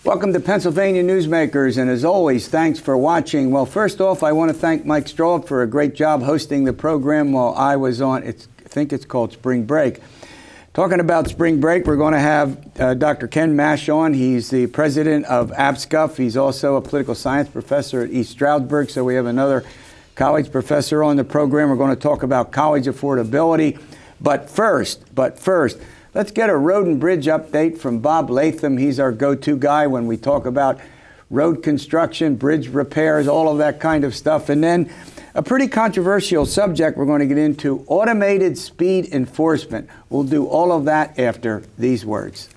Welcome to Pennsylvania Newsmakers, and as always, thanks for watching. Well, first off, I want to thank Mike Straub for a great job hosting the program while I was on, I think it's called Spring Break. Talking about Spring Break, we're going to have Dr. Ken Mash on. He's the president of APSCUF. He's also a political science professor at East Stroudsburg, so we have another college professor on the program. We're going to talk about college affordability. But first, let's get a road and bridge update from Bob Latham. He's our go-to guy when we talk about road construction, bridge repairs, all of that kind of stuff. And then a pretty controversial subject we're going to get into, automated speed enforcement. We'll do all of that after these words.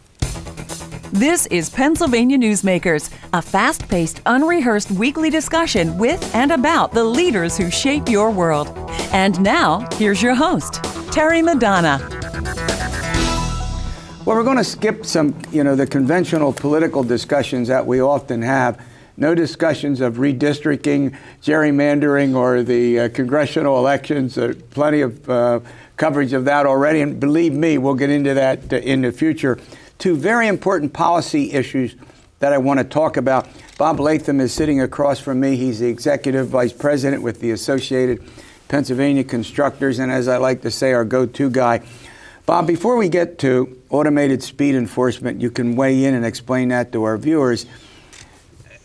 This is Pennsylvania Newsmakers, a fast-paced, unrehearsed weekly discussion with and about the leaders who shape your world. And now, here's your host, Terry Madonna. Well, we're going to skip some, the conventional political discussions that we often have. No discussions of redistricting, gerrymandering, or the congressional elections. Plenty of coverage of that already. And believe me, we'll get into that in the future. Two very important policy issues that I want to talk about. Bob Latham is sitting across from me. He's the executive vice president with the Associated Pennsylvania Constructors, and as I like to say, our go-to guy. Bob, before we get to automated speed enforcement, you can weigh in and explain that to our viewers.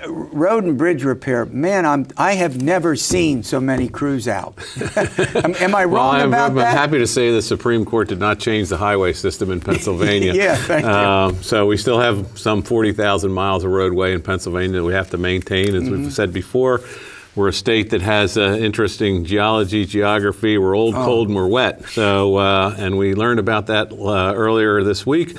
Road and bridge repair, man, I have never seen so many crews out. Am I wrong about that? I'm happy to say the Supreme Court did not change the highway system in Pennsylvania. Yeah, thank you. So we still have some 40,000 miles of roadway in Pennsylvania that we have to maintain. As we've said before, we're a state that has interesting geography. We're old, cold, and we're wet. So, and we learned about that earlier this week,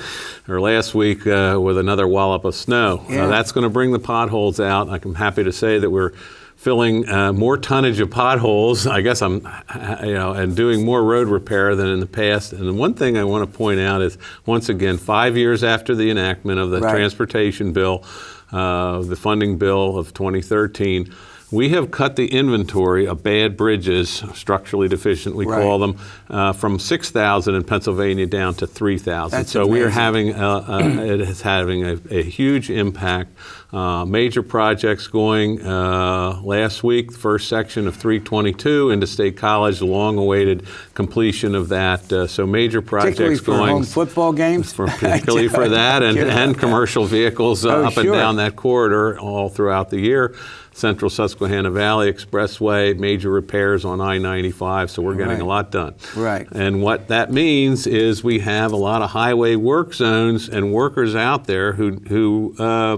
or last week, with another wallop of snow. Yeah. That's going to bring the potholes out. I'm happy to say that we're filling more tonnage of potholes, I guess and doing more road repair than in the past. And the one thing I want to point out is, once again, 5 years after the enactment of the transportation bill, the funding bill of 2013, we have cut the inventory of bad bridges, structurally deficient, we call them, from 6,000 in Pennsylvania down to 3,000. So amazing. We are having, it is having a huge impact. Major projects going last week, the first section of 322 into State College, the long-awaited completion of that. So major projects for going. Home football games? Particularly for that, and commercial vehicles up and down that corridor all throughout the year. Central Susquehanna Valley Expressway, major repairs on I-95, so we're getting a lot done. Right. And what that means is we have a lot of highway work zones and workers out there who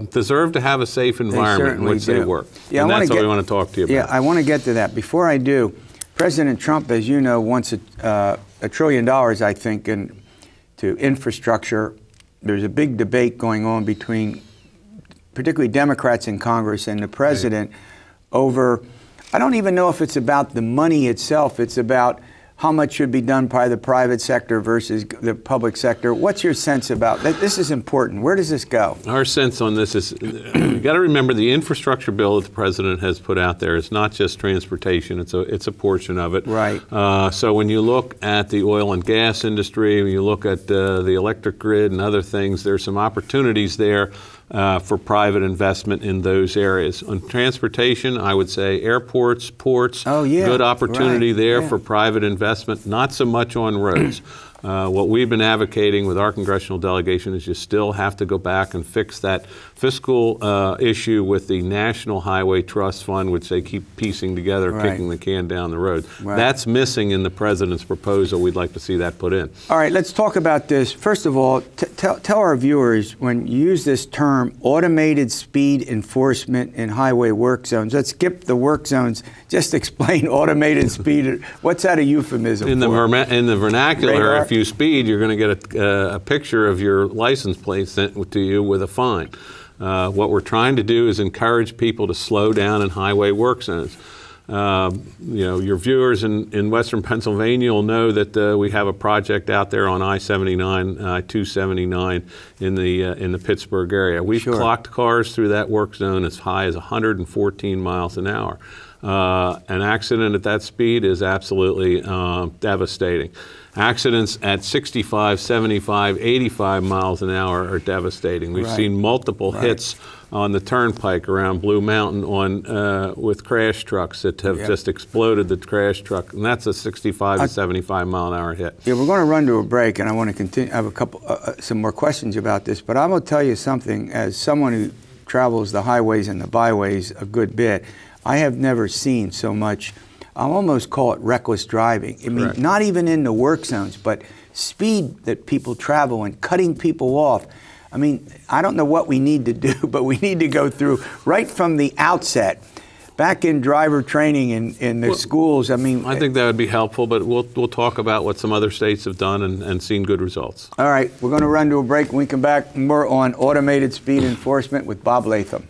deserve to have a safe environment in which they work. Yeah, and that's what we want to talk to you about. Yeah, I want to get to that. Before I do, President Trump, as you know, wants $1 trillion, I think, to infrastructure. There's a big debate going on between particularly Democrats in Congress and the president over, I don't even know if it's about the money itself, it's about how much should be done by the private sector versus the public sector. What's your sense about that? This is important. Where does this go? Our sense on this is, you got to remember the infrastructure bill that the president has put out there is not just transportation, it's a portion of it. Right. So when you look at the oil and gas industry, when you look at the electric grid and other things, there's some opportunities there for private investment in those areas. On transportation, I would say airports, ports, good opportunity there for private investment, not so much on roads. What we've been advocating with our congressional delegation is you still have to go back and fix that fiscal issue with the National Highway Trust Fund, which they keep piecing together, kicking the can down the road. That's missing in the president's proposal. We'd like to see that put in. All right, let's talk about this. First of all, tell our viewers, when you use this term, automated speed enforcement in highway work zones, let's skip the work zones. Just explain automated speed. What's that a euphemism in for? In the vernacular, if you speed, you're going to get a picture of your license plate sent to you with a fine. What we're trying to do is encourage people to slow down in highway work zones. Your viewers in Western Pennsylvania will know that we have a project out there on I-79, I-279 in the Pittsburgh area. We've clocked cars through that work zone as high as 114 miles an hour. An accident at that speed is absolutely devastating. Accidents at 65, 75, 85 miles an hour are devastating. We've seen multiple hits on the turnpike around Blue Mountain with crash trucks that have just exploded the crash truck, and that's a 65 to 75 mile an hour hit. Yeah, we're going to run to a break, and I want to continue. I have some more questions about this, but I'm going to tell you something. As someone who travels the highways and the byways a good bit, I have never seen so much. I'll almost call it reckless driving. I mean, not even in the work zones, but speed that people travel and cutting people off. I mean, I don't know what we need to do, but we need to go through right from the outset. Back in driver training in the schools, I mean... I think that would be helpful, but we'll talk about what some other states have done and seen good results. All right, we're going to run to a break. When we come back, more on automated speed enforcement with Bob Latham.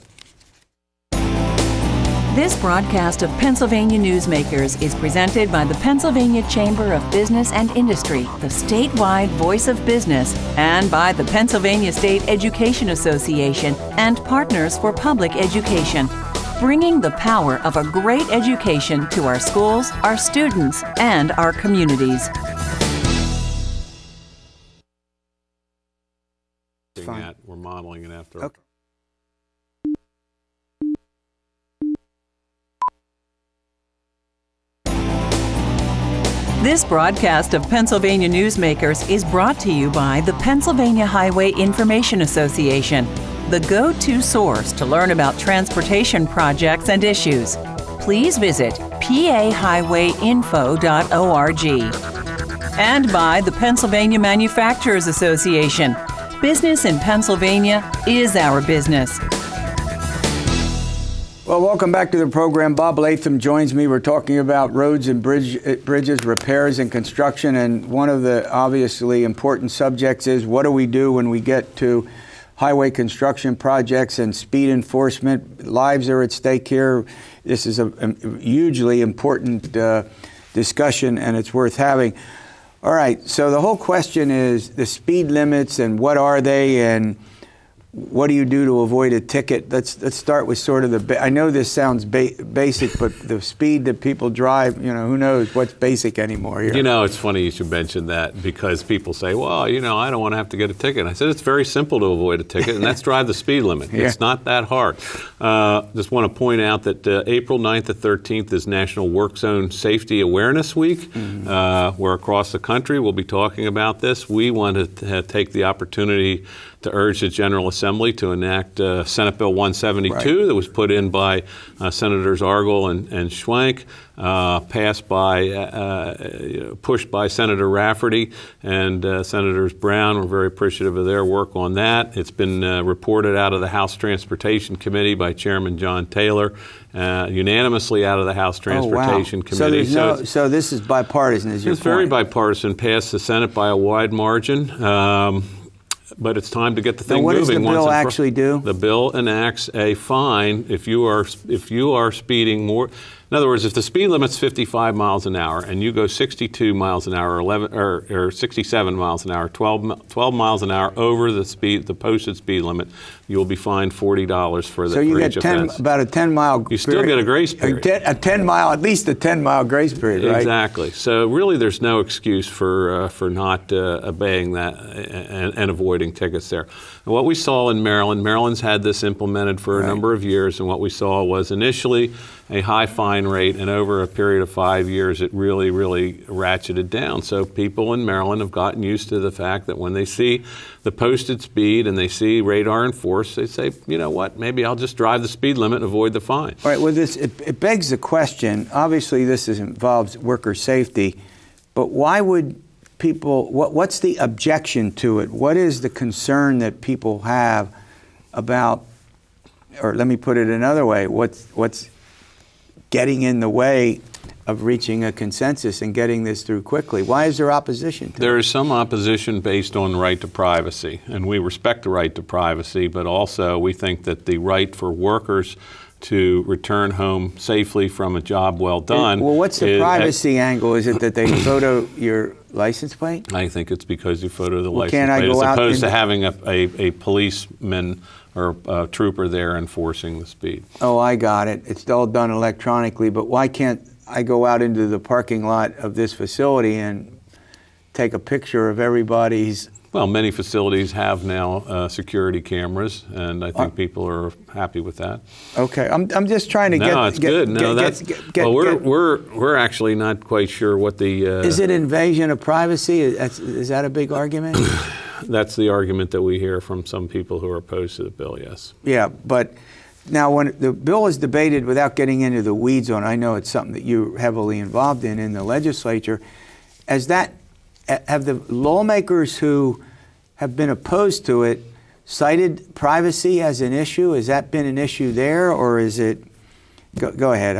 This broadcast of Pennsylvania Newsmakers is presented by the Pennsylvania Chamber of Business and Industry, the statewide voice of business, and by the Pennsylvania State Education Association and Partners for Public Education, bringing the power of a great education to our schools, our students, and our communities. We're modeling it after. Okay. This broadcast of Pennsylvania Newsmakers is brought to you by the Pennsylvania Highway Information Association, the go-to source to learn about transportation projects and issues. Please visit pahighwayinfo.org. And by the Pennsylvania Manufacturers Association. Business in Pennsylvania is our business. Well, welcome back to the program. Bob Latham joins me. We're talking about roads and bridges, repairs and construction, and one of the obviously important subjects is what do we do when we get to highway construction projects and speed enforcement. Lives are at stake here. This is a hugely important discussion, and it's worth having. All right, so the whole question is the speed limits and what are they and what do you do to avoid a ticket? Let's start with sort of I know this sounds basic, but the speed that people drive, you know, who knows what's basic anymore here. You know, it's funny you should mention that because people say, well, you know, I don't want to have to get a ticket. I said it's very simple to avoid a ticket, and that's drive the speed limit. Yeah. It's not that hard. Just want to point out that April 9th to 13th is National Work Zone Safety Awareness Week, where across the country we'll be talking about this. We want to take the opportunity to urge the General Assembly to enact Senate Bill 172 that was put in by Senators Argyle and Schwank, pushed by Senator Rafferty and Senators Brown. We're very appreciative of their work on that. It's been reported out of the House Transportation Committee by Chairman John Taylor, unanimously out of the House Transportation Committee. So this is bipartisan, is your point? It's very bipartisan, passed the Senate by a wide margin. But it's time to get the thing moving. What does the bill actually do? The bill enacts a fine if you are speeding more. In other words, if the speed limit's 55 miles an hour and you go 62 miles an hour, or 67 miles an hour, 12 miles an hour over the posted speed limit, you'll be fined $40 for So you get about a 10-mile period. You still get a grace period. At least a 10-mile grace period, right? Exactly. So really there's no excuse for not obeying that and avoiding tickets there. And what we saw in Maryland's had this implemented for a number of years, and what we saw was initially a high fine rate, and over a period of 5 years it really, really ratcheted down. So people in Maryland have gotten used to the fact that when they see the posted speed and they see radar enforced, they say, you know what, maybe I'll just drive the speed limit and avoid the fine. All right, well, it begs the question, obviously this involves worker safety, but why would people, what's the objection to it? What is the concern that people have about, or let me put it another way, what's getting in the way of reaching a consensus and getting this through quickly? Why is there opposition to it? There is some opposition based on the right to privacy, and we respect the right to privacy, but also we think that the right for workers to return home safely from a job well done. Well, what's the privacy angle? Is it that they photo your license plate? I think it's because you photo the license can't I plate go as out opposed to having a policeman or a trooper there enforcing the speed. Oh, I got it. It's all done electronically, but why can't I go out into the parking lot of this facility and take a picture of everybody's Well, many facilities have now security cameras, and I think people are happy with that. Okay, I'm just trying to get. No, it's good. No, we're actually not quite sure what the. Is it invasion of privacy? Is that a big argument? That's the argument that we hear from some people who are opposed to the bill. Yes. Yeah, but now when the bill is debated, without getting into the weeds on, I know it's something that you're heavily involved in the legislature. Have the lawmakers who have been opposed to it cited privacy as an issue? Has that been an issue there, or is it? Go ahead.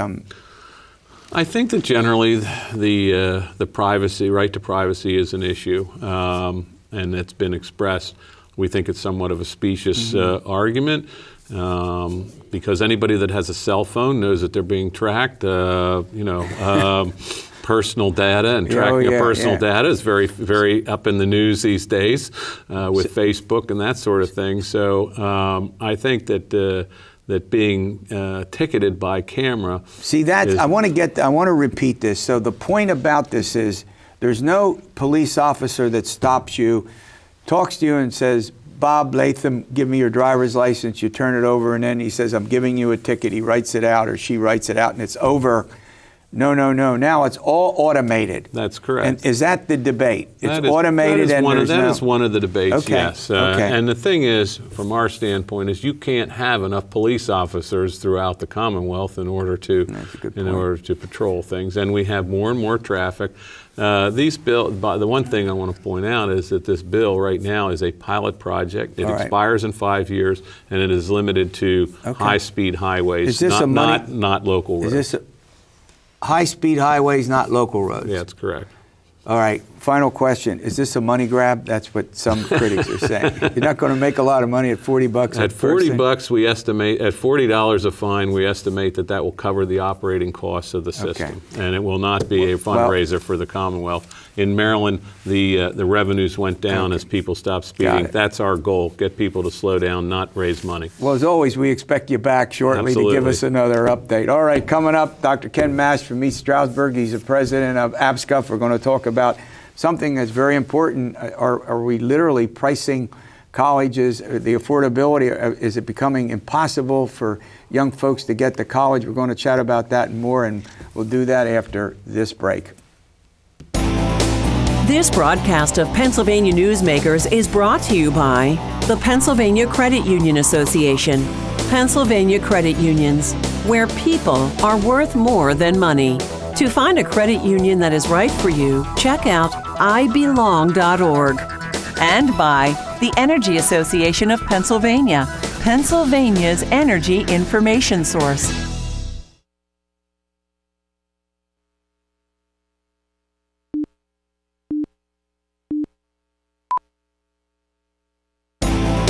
I think that generally the privacy, right to privacy, is an issue, and it's been expressed. We think it's somewhat of a specious argument. Because anybody that has a cell phone knows that they're being tracked. Personal data and tracking your personal data is very, very up in the news these days with Facebook and that sort of thing. So I think that being ticketed by camera. See, I want to repeat this. So the point about this is there's no police officer that stops you, talks to you, and says, Bob Latham, give me your driver's license. You turn it over, and then he says, I'm giving you a ticket. He writes it out, or she writes it out, and it's over. No. Now it's all automated. That's correct. And is that the debate? It's automated, that is one of the debates, okay. Yes. Okay. And the thing is, from our standpoint, is you can't have enough police officers throughout the Commonwealth in order to patrol things. And we have more and more traffic. The one thing I want to point out is that this bill right now is a pilot project. It expires in 5 years, and it is limited to high-speed highways, is this not local roads. Is this high-speed highways, not local roads? Yeah, that's correct. All right, final question. Is this a money grab? That's what some critics are saying. You're not going to make a lot of money at $40 At $40, we estimate, at $40 a fine, we estimate that will cover the operating costs of the system. Okay. And it will not be a fundraiser for the Commonwealth. In Maryland, the revenues went down as people stopped speeding. That's our goal, get people to slow down, not raise money. Well, as always, we expect you back shortly to give us another update. All right, coming up, Dr. Ken Mash from East Stroudsburg. He's the president of APSCUF. We're going to talk about something that's very important. Are we literally pricing colleges? The affordability, is it becoming impossible for young folks to get to college? We're going to chat about that and more, and we'll do that after this break. This broadcast of Pennsylvania Newsmakers is brought to you by the Pennsylvania Credit Union Association. Pennsylvania Credit Unions, where people are worth more than money. To find a credit union that is right for you, check out ibelong.org. And by the Energy Association of Pennsylvania, Pennsylvania's energy information source.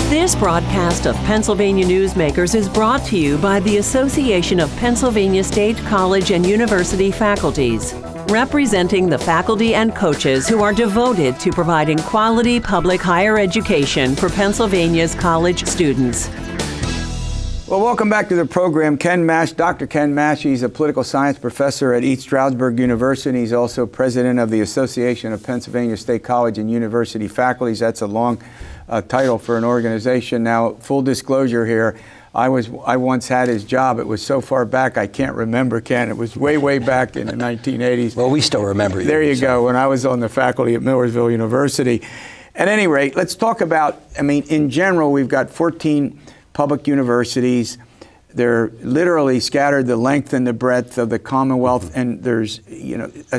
This broadcast of Pennsylvania Newsmakers is brought to you by the Association of Pennsylvania State College and University Faculties, representing the faculty and coaches who are devoted to providing quality public higher education for Pennsylvania's college students. Well, welcome back to the program. Ken Mash, Dr. Ken Mash, he's a political science professor at East Stroudsburg University. He's also president of the Association of Pennsylvania State College and University Faculties. That's a long title for an organization. Now, full disclosure here, I once had his job. It was so far back I can't remember, Ken. It was way back in the 1980s. Well, we still remember you. There you go, when I was on the faculty at Millersville University. At any rate, let's talk about, in general, we've got 14 public universities. They're literally scattered the length and the breadth of the Commonwealth, and there's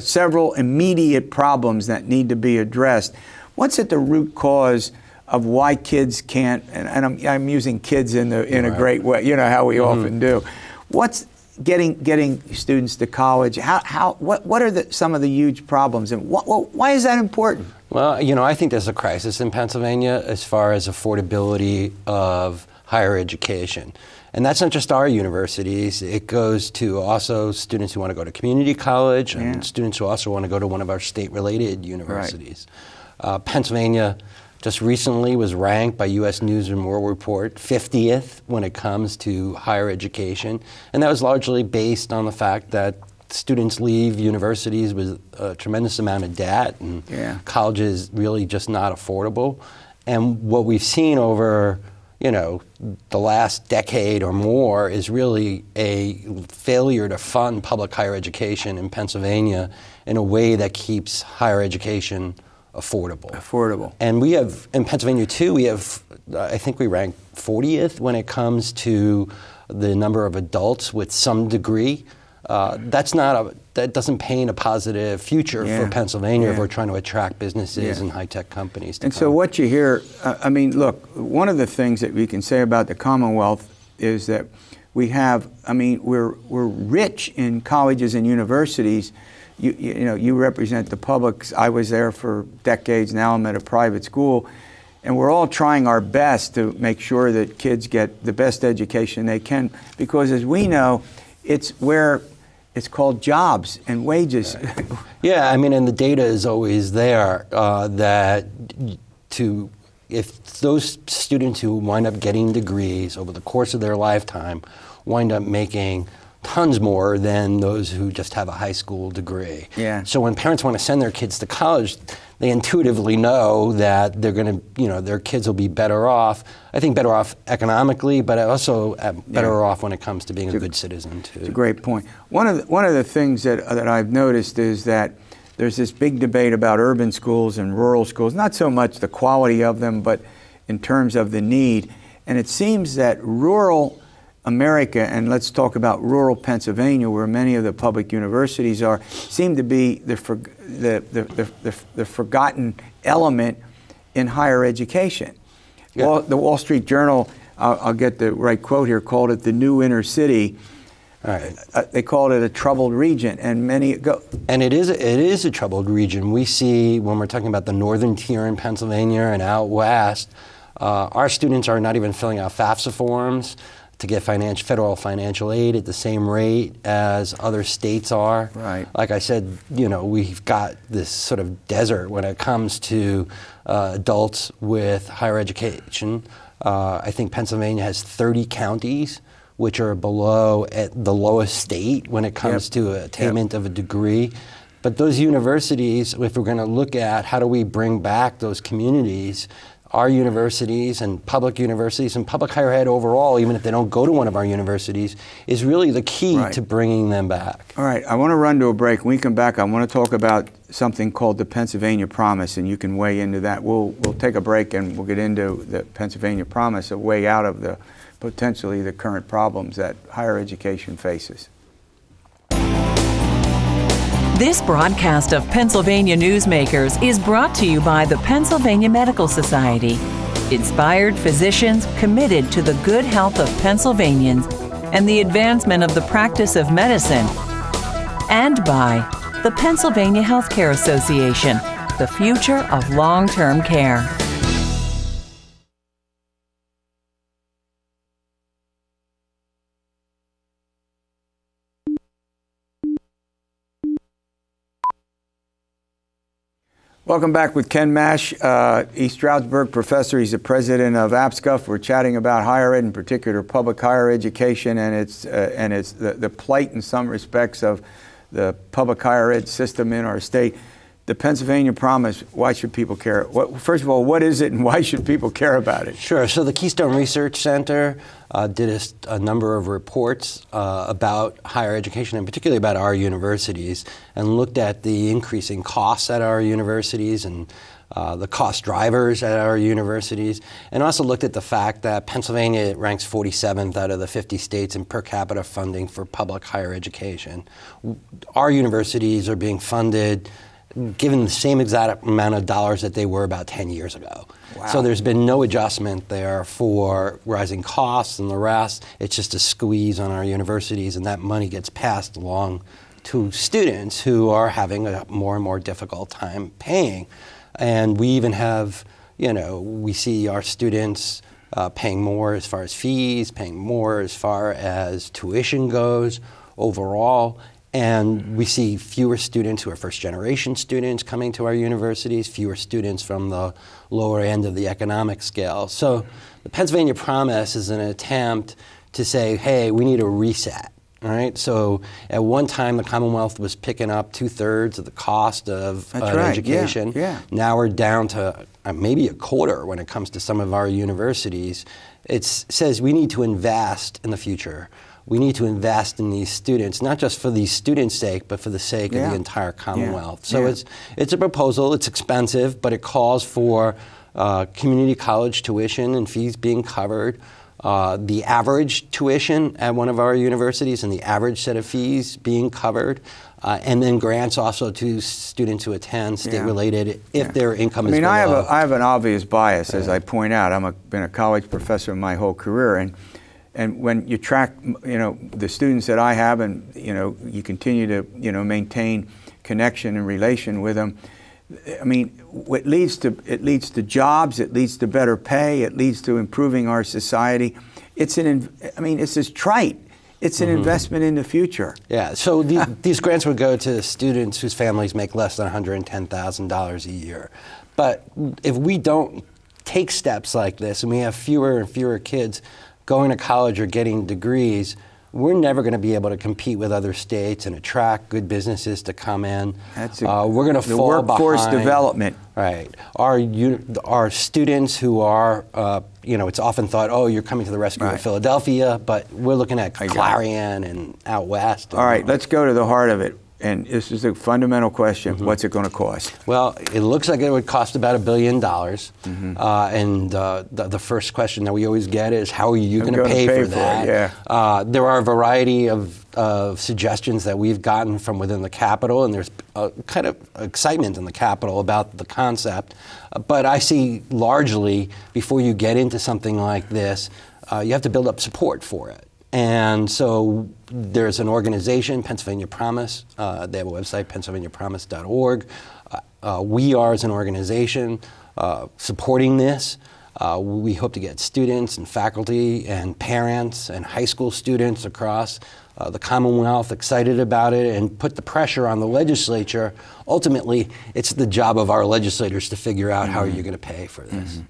several immediate problems that need to be addressed. What's at the root cause of why kids can't, and I'm using kids in a great way, you know how we often do. What's getting students to college? What are some of the huge problems, and why is that important? Well, I think there's a crisis in Pennsylvania as far as affordability of higher education. And that's not just our universities. It goes to also students who want to go to community college and students who also want to go to one of our state-related universities. Right. Pennsylvania just recently was ranked by U.S. News and World Report 50th when it comes to higher education. And that was largely based on the fact that students leave universities with a tremendous amount of debt, and college is really just not affordable. And what we've seen over, the last decade or more is really a failure to fund public higher education in Pennsylvania in a way that keeps higher education affordable. And we have, in Pennsylvania too, I think we rank 40th when it comes to the number of adults with some degree. That doesn't paint a positive future for Pennsylvania if we're trying to attract businesses and high-tech companies to come. So what you hear, look, one of the things that we can say about the Commonwealth is that we have, we're rich in colleges and universities. You represent the public. I was there for decades. Now I'm at a private school. And we're all trying our best to make sure that kids get the best education they can, because as we know, it's where it's called jobs and wages. Right. Yeah, and the data is always there that if those students who wind up getting degrees over the course of their lifetime wind up making tons more than those who just have a high school degree. Yeah. So when parents want to send their kids to college, they intuitively know that they're going to, their kids will be better off. I think better off economically, but also better off when it comes to being a good citizen too. It's a great point. One of the things that I've noticed is that there's this big debate about urban schools and rural schools. Not so much the quality of them, but in terms of the need. And it seems that rural America, and let's talk about rural Pennsylvania, where many of the public universities are, seem to be the forgotten element in higher education. Yeah. Well, the Wall Street Journal, I'll get the right quote here, called it the new inner city. Right. They called it a troubled region, and many go. And it is a troubled region. We see when we're talking about the northern tier in Pennsylvania and out west, our students are not even filling out FAFSA forms to get federal financial aid at the same rate as other states are. Right. Like I said, we've got this sort of desert when it comes to adults with higher education. I think Pennsylvania has 30 counties which are below at the lowest state when it comes to attainment of a degree. But those universities, if we're going to look at how do we bring back those communities, our universities and public higher ed overall, even if they don't go to one of our universities, is really the key to bringing them back. All right, I want to run to a break. When we come back, I want to talk about something called the Pennsylvania Promise, and you can weigh into that. We'll take a break and we'll get into the Pennsylvania Promise, a way out of the potentially the current problems that higher education faces. This broadcast of Pennsylvania Newsmakers is brought to you by the Pennsylvania Medical Society, inspired physicians committed to the good health of Pennsylvanians and the advancement of the practice of medicine, and by the Pennsylvania Healthcare Association, the future of long-term care. Welcome back with Ken Mash, East Stroudsburg professor. He's the president of APSCUF. We're chatting about higher ed, in particular public higher education, and it's the plight in some respects of the public higher ed system in our state. The Pennsylvania Promise, why should people care? First of all, what is it and why should people care about it? Sure. So the Keystone Research Center did a number of reports about higher education, and particularly about our universities, and looked at the increasing costs at our universities and the cost drivers at our universities, and also looked at the fact that Pennsylvania ranks 47th out of the 50 states in per capita funding for public higher education. Our universities are being funded given the same exact amount of dollars that they were about 10 years ago. Wow. So there's been no adjustment there for rising costs and the rest. It's just a squeeze on our universities, and that money gets passed along to students who are having a more and more difficult time paying. And we even have, we see our students paying more as far as fees, paying more as far as tuition goes overall. And we see fewer students who are first-generation students coming to our universities, fewer students from the lower end of the economic scale. So the Pennsylvania Promise is an attempt to say, hey, we need a reset. All right, so at one time the Commonwealth was picking up 2/3 of the cost of education. Yeah. Now we're down to maybe a quarter when it comes to some of our universities. It says we need to invest in the future. We need to invest in these students, not just for these students' sake, but for the sake of the entire Commonwealth. So it's a proposal. It's expensive, but it calls for community college tuition and fees being covered. The average tuition at one of our universities and the average set of fees being covered, and then grants also to students who attend state-related if their income is below. I have an obvious bias, as I point out. I've been a college professor my whole career, and when you track, the students that I have, and you continue to maintain connection and relation with them. I mean, it leads to jobs, it leads to better pay, it leads to improving our society. It's just trite. It's an investment in the future. Yeah, so these grants would go to students whose families make less than $110,000 a year. But if we don't take steps like this, and we have fewer and fewer kids going to college or getting degrees, we're never going to be able to compete with other states and attract good businesses to come in. We're going to fall behind. The workforce development. Right. Our students who are, it's often thought, oh, you're coming to the rescue of Philadelphia, but we're looking at Clarion and out west. All right, let's go to the heart of it. And this is a fundamental question. What's it going to cost? Well, it looks like it would cost about $1 billion. And the first question that we always get is, how are you going to pay for that? There are a variety of suggestions that we've gotten from within the Capitol, and there's a kind of excitement in the Capitol about the concept. But I see largely, before you get into something like this, you have to build up support for it. And so there's an organization, Pennsylvania Promise. They have a website, pennsylvaniapromise.org. We are, as an organization, supporting this. We hope to get students and faculty and parents and high school students across the Commonwealth excited about it and put the pressure on the legislature. Ultimately, it's the job of our legislators to figure out how are you going to pay for this.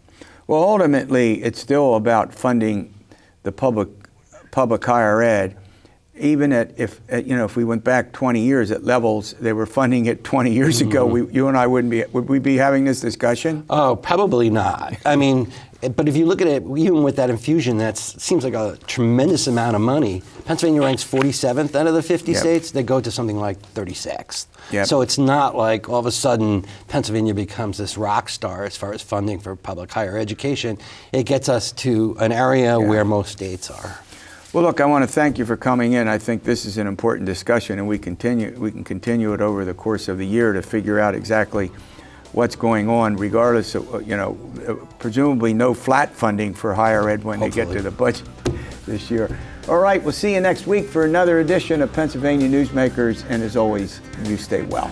Well, ultimately, it's still about funding the public higher ed, even if we went back 20 years at levels they were funding it 20 years ago, you and I would we be having this discussion? Oh, probably not. I mean, but if you look at it, even with that infusion, that seems like a tremendous amount of money. Pennsylvania ranks 47th out of the 50 states. They go to something like 36th. So it's not like all of a sudden Pennsylvania becomes this rock star as far as funding for public higher education. It gets us to an area where most states are. Well, look, I want to thank you for coming in. I think this is an important discussion, and we can continue it over the course of the year to figure out exactly what's going on, regardless of, presumably no flat funding for higher ed when they get to the budget this year. All right, we'll see you next week for another edition of Pennsylvania Newsmakers, and as always, you stay well.